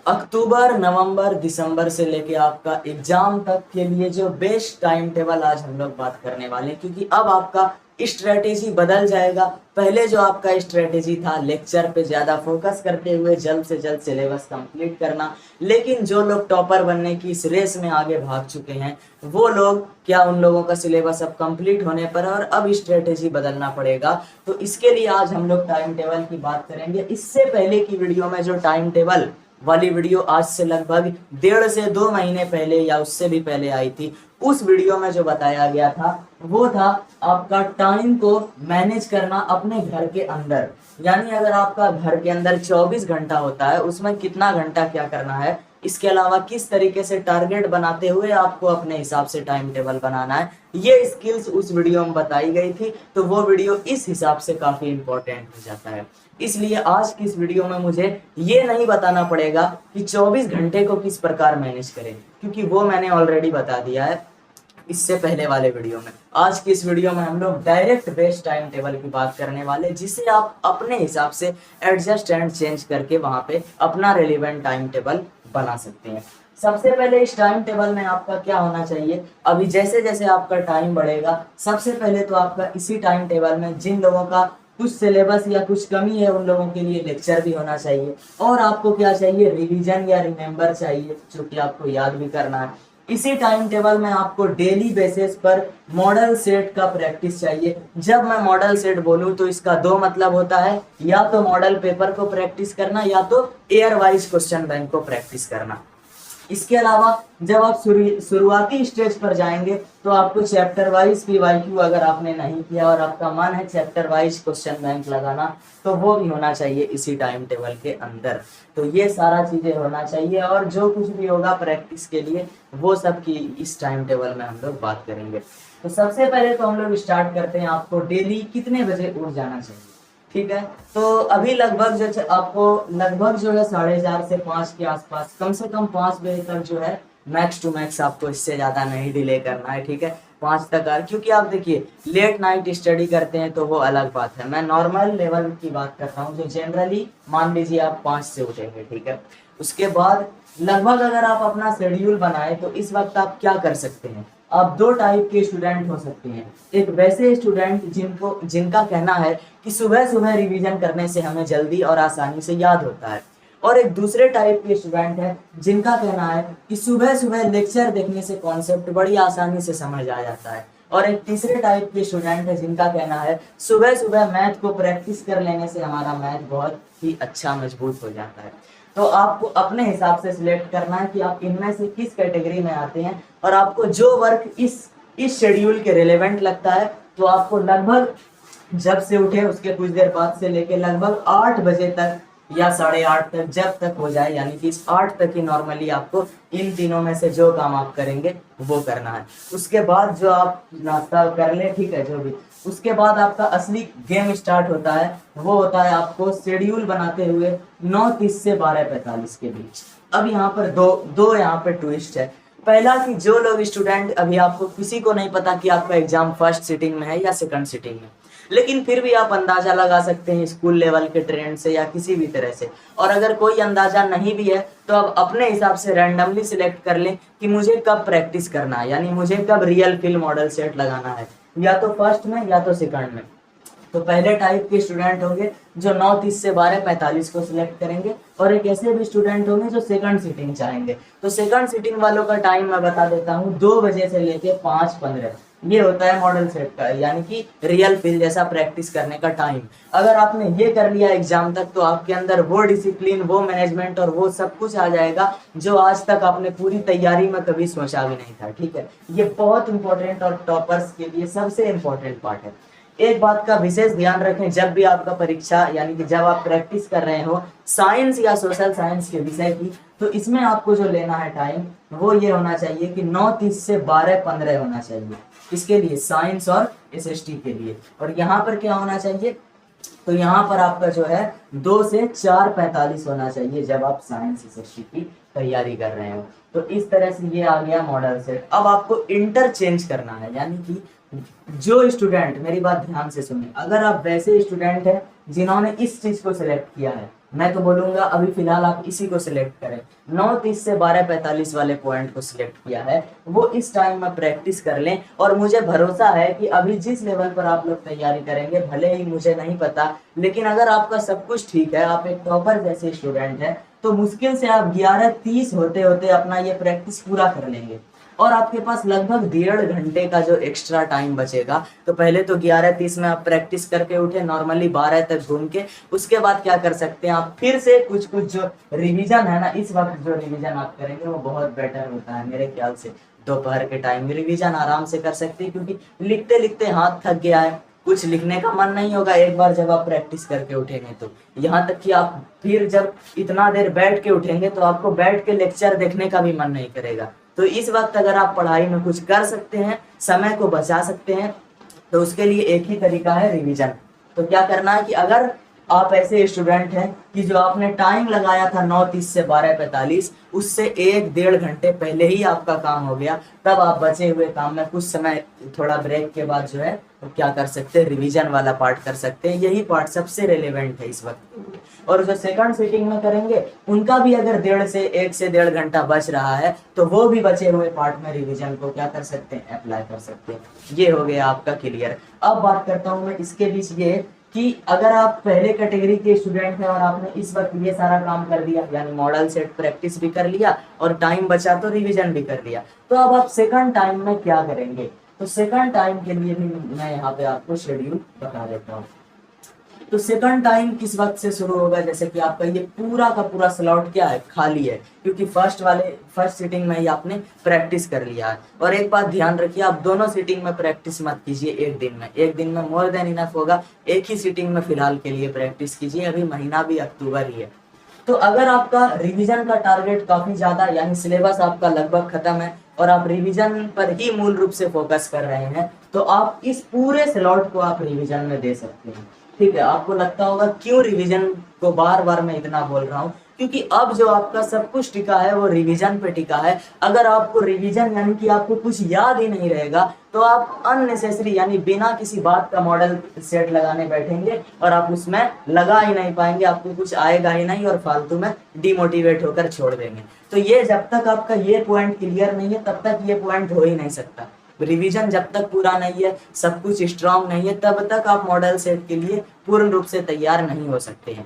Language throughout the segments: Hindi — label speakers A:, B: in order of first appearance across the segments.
A: अक्टूबर, नवंबर, दिसंबर से लेके आपका एग्जाम तक के लिए जो बेस्ट टाइम टेबल आज हम लोग बात करने वाले हैं, क्योंकि अब आपका स्ट्रेटेजी बदल जाएगा। पहले जो आपका स्ट्रेटेजी था लेक्चर पे ज़्यादा फोकस करते हुए जल्द से जल्द सिलेबस कंप्लीट करना, लेकिन जो लोग टॉपर बनने की इस रेस में आगे भाग चुके हैं वो लोग क्या उन लोगों का सिलेबस अब कंप्लीट होने पर और अब स्ट्रेटेजी बदलना पड़ेगा। तो इसके लिए आज हम लोग टाइम टेबल की बात करेंगे। इससे पहले की वीडियो में जो टाइम टेबल वाली वीडियो आज से लगभग 1.5 से 2 महीने पहले या उससे भी पहले आई थी, उस वीडियो में जो बताया गया था वो था आपका टाइम को मैनेज करना अपने घर के अंदर। यानी अगर आपका घर के अंदर 24 घंटा होता है उसमें कितना घंटा क्या करना है, इसके अलावा किस तरीके से टारगेट बनाते हुए आपको अपने हिसाब से टाइम टेबल बनाना है, ये स्किल्स उस वीडियो में बताई गई थी। तो वो वीडियो इस हिसाब से काफी इंपॉर्टेंट हो जाता है। इसलिए आज की इस वीडियो में मुझे ये नहीं बताना पड़ेगा कि 24 घंटे को किस प्रकार मैनेज करें, क्योंकि वो मैंने ऑलरेडी बता दिया है इससे पहले वाले वीडियो में। आज की इस वीडियो में हम लोग डायरेक्ट बेस्ट टाइम टेबल की बात करने वाले, जिसे आप अपने हिसाब से एडजस्ट एंड चेंज करके वहां पे अपना रेलिवेंट टाइम टेबल बना सकते हैं। सबसे पहले इस टाइम टेबल में आपका क्या होना चाहिए, अभी जैसे जैसे आपका टाइम बढ़ेगा सबसे पहले तो आपका इसी टाइम टेबल में जिन लोगों का कुछ सिलेबस या कुछ कमी है उन लोगों के लिए लेक्चर भी होना चाहिए, और आपको क्या चाहिए, रिवीजन या रिमेंबर चाहिए जो कि आपको याद भी करना है। इसी टाइम टेबल में आपको डेली बेसिस पर मॉडल सेट का प्रैक्टिस चाहिए। जब मैं मॉडल सेट बोलूं तो इसका दो मतलब होता है, या तो मॉडल पेपर को प्रैक्टिस करना या तो एयर वाइज क्वेश्चन बैंक को प्रैक्टिस करना। इसके अलावा जब आप शुरुआती स्टेज पर जाएंगे तो आपको चैप्टर वाइज पीवाईक्यू अगर आपने नहीं किया और आपका मन है चैप्टर वाइज क्वेश्चन बैंक लगाना तो वो भी होना चाहिए इसी टाइम टेबल के अंदर। तो ये सारा चीजें होना चाहिए, और जो कुछ भी होगा प्रैक्टिस के लिए वो सब की इस टाइम टेबल में हम लोग बात करेंगे। तो सबसे पहले तो हम लोग स्टार्ट करते हैं, आपको डेली कितने बजे उठ जाना चाहिए। ठीक है, तो अभी लगभग जो आपको लगभग जो है 4:30 से 5 के आसपास, कम से कम 5 बजे तक जो है मैक्स टू मैक्स, आपको इससे ज्यादा नहीं डिले करना है। ठीक है, 5 तक क्योंकि आप देखिए लेट नाइट स्टडी करते हैं तो वो अलग बात है। मैं नॉर्मल लेवल की बात कर रहा हूँ, जो जनरली मान लीजिए आप 5 से उठेंगे। ठीक है, उसके बाद लगभग अगर आप अपना शेड्यूल बनाए तो इस वक्त आप क्या कर सकते हैं, आप दो टाइप के स्टूडेंट हो सकते हैं। एक वैसे स्टूडेंट जिनका कहना है कि सुबह सुबह रिवीजन करने से हमें जल्दी और आसानी से याद होता है, और एक दूसरे टाइप के स्टूडेंट है जिनका कहना है कि सुबह सुबह लेक्चर देखने से कॉन्सेप्ट बड़ी आसानी से समझ आ जाता है, और एक तीसरे टाइप के स्टूडेंट है जिनका कहना है सुबह सुबह मैथ को प्रैक्टिस कर लेने से हमारा मैथ बहुत ही अच्छा मजबूत हो जाता है। तो आपको अपने हिसाब से सिलेक्ट करना है कि आप इनमें से किस कैटेगरी में आते हैं, और आपको जो वर्क इस शेड्यूल के रिलेवेंट लगता है तो आपको लगभग जब से उठे उसके कुछ देर बाद से लेके लगभग 8 बजे तक या 8:30 तक, जब तक हो जाए, यानी कि 8 तक ही नॉर्मली आपको इन तीनों में से जो काम आप करेंगे वो करना है। उसके बाद जो आप नाश्ता कर ले, ठीक है, जो भी, उसके बाद आपका असली गेम स्टार्ट होता है। वो होता है आपको शेड्यूल बनाते हुए 9:30 से 12:45 के बीच। अब यहाँ पर दो यहाँ पर ट्विस्ट है। पहला कि जो लोग स्टूडेंट, अभी आपको किसी को नहीं पता कि आपका एग्जाम फर्स्ट सिटिंग में है या सेकंड सिटिंग में, लेकिन फिर भी आप अंदाजा लगा सकते हैं स्कूल लेवल के ट्रेंड से या किसी भी तरह से। और अगर कोई अंदाजा नहीं भी है तो आप अपने हिसाब से रैंडमली सिलेक्ट कर लें कि मुझे कब प्रैक्टिस करना है, यानी मुझे कब रियल फील मॉडल सेट लगाना है, या तो फर्स्ट में या तो सेकंड में। तो पहले टाइप के स्टूडेंट होंगे जो 9:30 से 12:45 को सिलेक्ट करेंगे, और एक ऐसे भी स्टूडेंट होंगे जो सेकंड सीटिंग चाहेंगे। तो सेकंड सीटिंग वालों का टाइम मैं बता देता हूँ, 2 बजे से लेके 5:15 ये होता है मॉडल सेट का, यानी कि रियल फील जैसा प्रैक्टिस करने का टाइम। अगर आपने ये कर लिया एग्जाम तक तो आपके अंदर वो डिसिप्लिन, वो मैनेजमेंट और वो सब कुछ आ जाएगा जो आज तक आपने पूरी तैयारी में कभी सोचा भी नहीं था। ठीक है, ये बहुत इंपॉर्टेंट और टॉपर्स के लिए सबसे इंपॉर्टेंट पार्ट है। एक बात का विशेष ध्यान रखें, जब भी आपका परीक्षा, यानी कि जब आप प्रैक्टिस कर रहे हो साइंस या सोशल साइंस के विषय की, तो इसमें आपको जो लेना है टाइम वो ये होना चाहिए कि 9:30 से 12:15 होना चाहिए। इसके लिए साइंस और एसएसटी के लिए। और यहाँ पर क्या होना चाहिए, तो यहाँ पर आपका जो है 2 से 4:45 होना चाहिए जब आप साइंस एसएसटी की तैयारी कर रहे हो। तो इस तरह से ये आ गया मॉडल सेट। अब आपको इंटरचेंज करना है, यानी कि जो स्टूडेंट, मेरी बात ध्यान से सुने, अगर आप वैसे स्टूडेंट हैं जिन्होंने इस चीज को सिलेक्ट किया है मैं तो बोलूंगा अभी फिलहाल आप इसी को सिलेक्ट करें। 9:30 से 12:45 वाले पॉइंट को सिलेक्ट किया है, वो इस टाइम में प्रैक्टिस कर लें। और मुझे भरोसा है कि अभी जिस लेवल पर आप लोग तैयारी करेंगे, भले ही मुझे नहीं पता, लेकिन अगर आपका सब कुछ ठीक है, आप एक टॉपर जैसे स्टूडेंट हैं, तो मुश्किल से आप 11:30 होते होते अपना ये प्रैक्टिस पूरा कर लेंगे। और आपके पास लगभग 1.5 घंटे का जो एक्स्ट्रा टाइम बचेगा, तो पहले तो 11:30 में आप प्रैक्टिस करके उठे, नॉर्मली 12 तक घूम के, उसके बाद क्या कर सकते हैं आप फिर से कुछ कुछ जो रिवीजन है ना, इस वक्त जो रिवीजन आप करेंगे वो बहुत बेटर होता है मेरे ख्याल से। दोपहर के टाइम में रिवीजन आराम से कर सकते हैं, क्योंकि लिखते लिखते हाथ थक गया है, कुछ लिखने का मन नहीं होगा एक बार जब आप प्रैक्टिस करके उठेंगे। तो यहाँ तक कि आप फिर जब इतना देर बैठ के उठेंगे तो आपको बैठ के लेक्चर देखने का भी मन नहीं करेगा। तो इस वक्त अगर आप पढ़ाई में कुछ कर सकते हैं, समय को बचा सकते हैं, तो उसके लिए एक ही तरीका है, रिवीजन। तो क्या करना है कि अगर आप ऐसे स्टूडेंट हैं कि जो आपने टाइम लगाया था 9:30 से 12:45, उससे 1-1.5 घंटे पहले ही आपका काम हो गया, तब आप बचे हुए काम में कुछ समय थोड़ा ब्रेक के बाद जो है तो क्या कर सकते हैं, रिवीजन वाला पार्ट कर सकते हैं। यही पार्ट सबसे रेलेवेंट है इस वक्त। और जो सेकंड सीटिंग में करेंगे उनका भी अगर 1 से 1.5 घंटा बच रहा है, तो वो भी बचे हुए पार्ट में रिवीजन को क्या कर सकते हैं, अप्लाई कर सकते हैं। ये हो गया आपका क्लियर। अब बात करता हूँ मैं इसके बीच ये कि अगर आप पहले कैटेगरी के स्टूडेंट हैं और आपने इस वक्त ये सारा काम कर दिया, यानी मॉडल सेट प्रैक्टिस भी कर लिया और टाइम बचा तो रिवीजन भी कर लिया, तो अब आप सेकंड टाइम में क्या करेंगे। तो सेकंड टाइम के लिए भी मैं यहाँ पे आपको शेड्यूल बता देता हूँ। तो सेकंड टाइम किस वक्त से शुरू होगा, जैसे कि आपका ये पूरा का पूरा स्लॉट क्या है, खाली है, क्योंकि फर्स्ट सीटिंग में ही आपने प्रैक्टिस कर लिया है। और एक बात ध्यान रखिए, आप दोनों सीटिंग में प्रैक्टिस मत कीजिए एक दिन में मोर देन इनफ होगा। एक ही सीटिंग में फिलहाल के लिए प्रैक्टिस कीजिए, अभी महीना भी अक्टूबर ही है। तो अगर आपका रिवीजन का टारगेट काफी ज्यादा, यानी सिलेबस आपका लगभग खत्म है और आप रिवीजन पर ही मूल रूप से फोकस कर रहे हैं, तो आप इस पूरे स्लॉट को आप रिवीजन में दे सकते हैं। ठीक है, आपको लगता होगा क्यों रिवीजन को बार बार मैं इतना बोल रहा हूँ, क्योंकि अब जो आपका सब कुछ टिका है वो रिवीजन पे टिका है। अगर आपको रिवीजन यानी कि आपको कुछ याद ही नहीं रहेगा, तो आप अननेसेसरी यानी बिना किसी बात का मॉडल सेट लगाने बैठेंगे और आप उसमें लगा ही नहीं पाएंगे, आपको कुछ आएगा ही नहीं और फालतू में डिमोटिवेट होकर छोड़ देंगे। तो ये जब तक आपका ये पॉइंट क्लियर नहीं है, तब तक ये पॉइंट हो ही नहीं सकता। रिवीजन जब तक पूरा नहीं है, सब कुछ स्ट्रांग नहीं है, तब तक आप मॉडल सेट के लिए पूर्ण रूप से तैयार नहीं हो सकते हैं।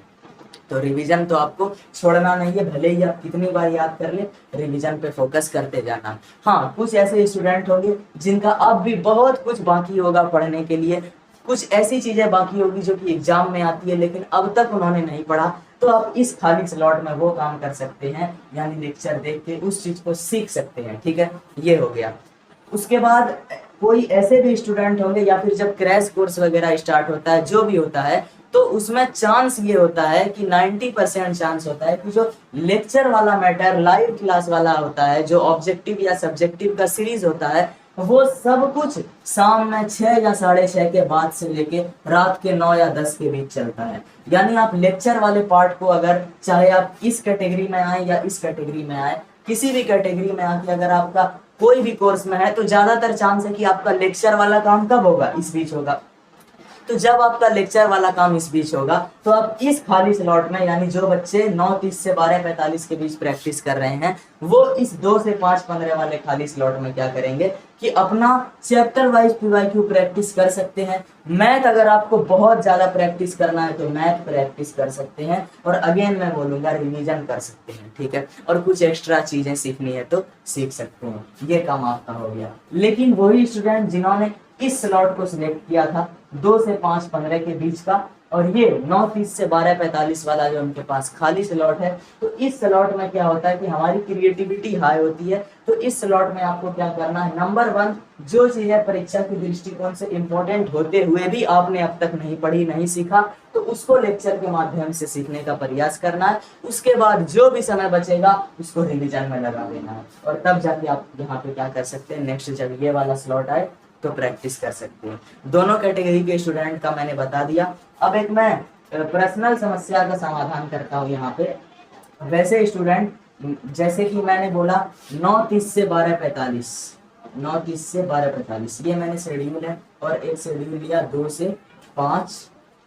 A: तो रिवीजन तो आपको छोड़ना नहीं है, भले ही आप कितनी बार याद कर ले, रिवीजन पे फोकस करते जाना। हाँ, कुछ ऐसे स्टूडेंट होंगे जिनका अब भी बहुत कुछ बाकी होगा पढ़ने के लिए, कुछ ऐसी चीजें बाकी होगी जो कि एग्जाम में आती है लेकिन अब तक उन्होंने नहीं पढ़ा, तो आप इस खाली स्लॉट में वो काम कर सकते हैं, यानी लेक्चर देख के उस चीज को सीख सकते हैं। ठीक है, ये हो गया। उसके बाद कोई ऐसे भी स्टूडेंट होंगे, या फिर जब क्रैश कोर्स वगैरह स्टार्ट होता है, जो भी होता है, तो उसमें चांस ये होता है कि 90% चांस होता है कि जो लेक्चर वाला मैटर लाइव क्लास वाला होता है, जो ऑब्जेक्टिव या सब्जेक्टिव का सीरीज होता है, वो सब कुछ शाम में 6 या 6:30 के बाद से लेके रात के 9 या 10 के बीच चलता है। यानी आप लेक्चर वाले पार्ट को, अगर चाहे आप इस कैटेगरी में आए या इस कैटेगरी में आए, किसी भी कैटेगरी में आके अगर आपका कोई भी कोर्स में है, तो ज्यादातर चांस है कि आपका लेक्चर वाला काम कब होगा, इस बीच होगा। तो जब आपका लेक्चर वाला काम इस बीच होगा, तो आप इस खाली स्लॉट में, यानी जो बच्चे 9:30 से 12:45 के बीच प्रैक्टिस कर रहे हैं, वो इस 2 से 5:15 वाले खाली स्लॉट में क्या करेंगे कि अपना चैप्टर वाइज पीवाईक्यू प्रैक्टिस कर सकते हैं। मैथ अगर आपको बहुत ज्यादा प्रैक्टिस करना है तो मैथ प्रैक्टिस कर सकते हैं, और अगेन मैं बोलूंगा रिवीजन कर सकते हैं। ठीक है, और कुछ एक्स्ट्रा चीजें सीखनी है तो सीख सकते हैं। ये काम आपका हो गया। लेकिन वही स्टूडेंट जिन्होंने इस स्लॉट को सिलेक्ट किया था 2 से 5:15 के बीच का, और ये 9:30 से 12:45 वाला जो उनके पास खाली स्लॉट है, तो इस स्लॉट में क्या होता है कि हमारी क्रिएटिविटी हाई होती है। तो इस स्लॉट में आपको क्या करना है, नंबर 1, जो चीजें परीक्षा के दृष्टिकोण से इंपॉर्टेंट होते हुए भी आपने अब तक नहीं पढ़ी, नहीं सीखा, तो उसको लेक्चर के माध्यम से सीखने का प्रयास करना है। उसके बाद जो भी समय बचेगा उसको रिवीजन में लगा देना है, और तब जाके आप यहाँ पे क्या कर सकते हैं, नेक्स्ट जब ये वाला स्लॉट आए तो प्रैक्टिस कर सकते हैं। दोनों कैटेगरी के स्टूडेंट का मैंने बता दिया। अब एक मैं पर्सनल समस्या का समाधान करता हूँ यहाँ पे। वैसे स्टूडेंट, जैसे कि मैंने बोला 9:30 से 12:45, 9:30 से 12:45 ये मैंने शेड्यूल है, और एक शेड्यूल लिया 2 से 5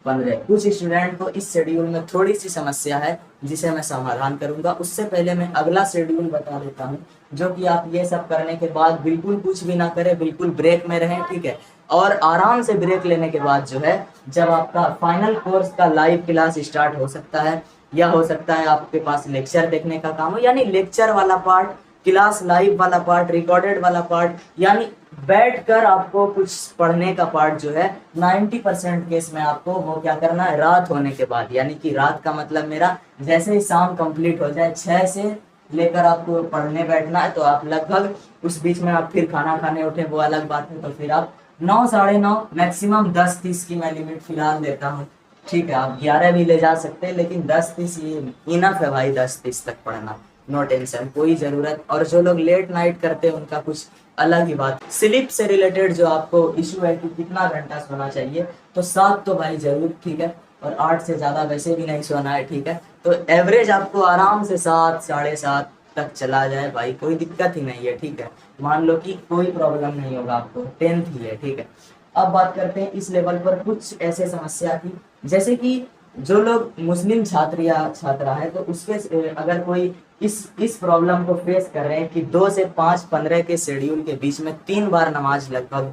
A: 15। कुछ स्टूडेंट को इस शेड्यूल में थोड़ी सी समस्या है जिसे मैं समाधान करूंगा। उससे पहले मैं अगला शेड्यूल बता देता हूँ, जो कि आप ये सब करने के बाद बिल्कुल कुछ भी ना करें, बिल्कुल ब्रेक में रहें, ठीक है। और आराम से ब्रेक लेने के बाद जो है, जब आपका फाइनल कोर्स का लाइव क्लास स्टार्ट हो सकता है, या हो सकता है आपके पास लेक्चर देखने का काम हो, यानी लेक्चर वाला पार्ट, क्लास लाइव वाला पार्ट, रिकॉर्डेड वाला पार्ट, यानी बैठकर आपको कुछ पढ़ने का पार्ट जो है 90% केस में आपको वो क्या करना है, रात होने के बाद, यानी कि रात का मतलब मेरा जैसे ही शाम कंप्लीट हो जाए 6 से लेकर आपको पढ़ने बैठना है, तो आप लगभग उस बीच में आप फिर खाना खाने उठे वो अलग बात है, तो फिर आप 9 साढ़े 9 मैक्सिमम 10:30 की मैं लिमिट फिलहाल देता हूँ, ठीक है। आप 11 भी ले जा सकते हैं, लेकिन 10:30 ये इनफ है भाई, 10:30 तक पढ़ना, नो टेंशन, कोई ज़रूरत। और जो लोग लेट नाइट करते हैं उनका कुछ अलग ही बात। स्लीप से रिलेटेड जो आपको इशू है कि कितना घंटा सोना चाहिए, तो 7 तो भाई जरूर, ठीक है। और 8 से ज़्यादा वैसे भी नहीं सोना है, ठीक है। तो एवरेज आपको आराम से 7 साढ़े 7 तक चला जाए भाई, कोई दिक्कत ही नहीं है, ठीक है। मान लो कि कोई प्रॉब्लम नहीं होगा आपको, 10th ही है, ठीक है। अब बात करते हैं इस लेवल पर कुछ ऐसे समस्या की, जैसे कि जो लोग मुस्लिम छात्र या छात्रा है, तो उसके अगर कोई इस प्रॉब्लम को फेस कर रहे हैं कि 2 से 5 15 के शेड्यूल के बीच में 3 बार नमाज लगभग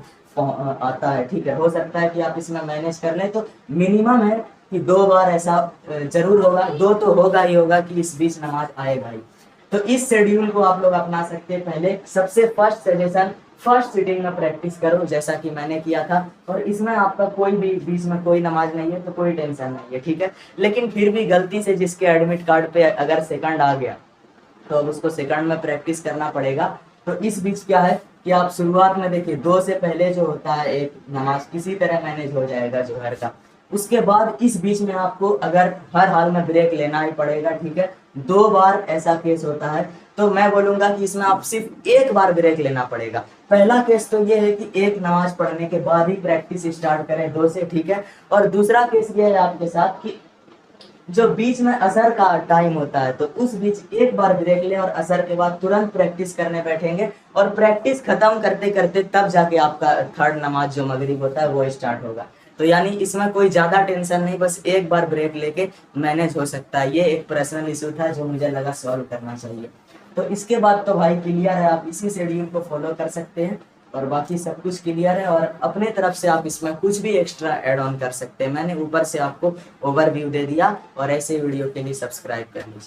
A: आता है, ठीक है। हो सकता है कि आप इसमें मैनेज कर लें, तो मिनिमम है कि 2 बार ऐसा जरूर होगा, 2 तो होगा ही होगा कि इस बीच नमाज आए भाई। तो इस शेड्यूल को आप लोग अपना सकते हैं। पहले सबसे फर्स्ट सजेशन, फर्स्ट सिटिंग में प्रैक्टिस करो जैसा कि मैंने किया था, और इसमें आपका कोई भी बीच में कोई नमाज नहीं है तो कोई टेंशन नहीं है, ठीक है। लेकिन फिर भी गलती से जिसके एडमिट कार्ड पे अगर सेकंड आ गया, तो अब उसको सेकंड में प्रैक्टिस करना पड़ेगा। तो इस बीच क्या है कि आप शुरुआत में देखिए 2 से पहले जो होता है एक नमाज किसी तरह मैनेज हो जाएगा जोहर का। उसके बाद इस बीच में आपको अगर हर हाल में ब्रेक लेना ही पड़ेगा, ठीक है। 2 बार ऐसा केस होता है, तो मैं बोलूंगा कि इसमें आप सिर्फ 1 बार ब्रेक लेना पड़ेगा। पहला केस तो ये है कि एक नमाज पढ़ने के बाद ही प्रैक्टिस स्टार्ट करें 2 से, ठीक है। और दूसरा केस ये है आपके साथ कि जो बीच में असर का टाइम होता है, तो उस बीच 1 बार ब्रेक लें और असर के बाद तुरंत प्रैक्टिस करने बैठेंगे, और प्रैक्टिस खत्म करते करते तब जाके आपका थर्ड नमाज जो मगरिब होता है वो स्टार्ट होगा। तो यानी इसमें कोई ज्यादा टेंशन नहीं, बस 1 बार ब्रेक लेके मैनेज हो सकता है। ये एक पर्सनल इशू था जो मुझे लगा सॉल्व करना चाहिए। तो इसके बाद तो भाई क्लियर है, आप इसी शेड्यूल को फॉलो कर सकते हैं और बाकी सब कुछ क्लियर है। और अपने तरफ से आप इसमें कुछ भी एक्स्ट्रा ऐड ऑन कर सकते हैं। मैंने ऊपर से आपको ओवरव्यू दे दिया, और ऐसे वीडियो के लिए सब्सक्राइब कर लीजिए।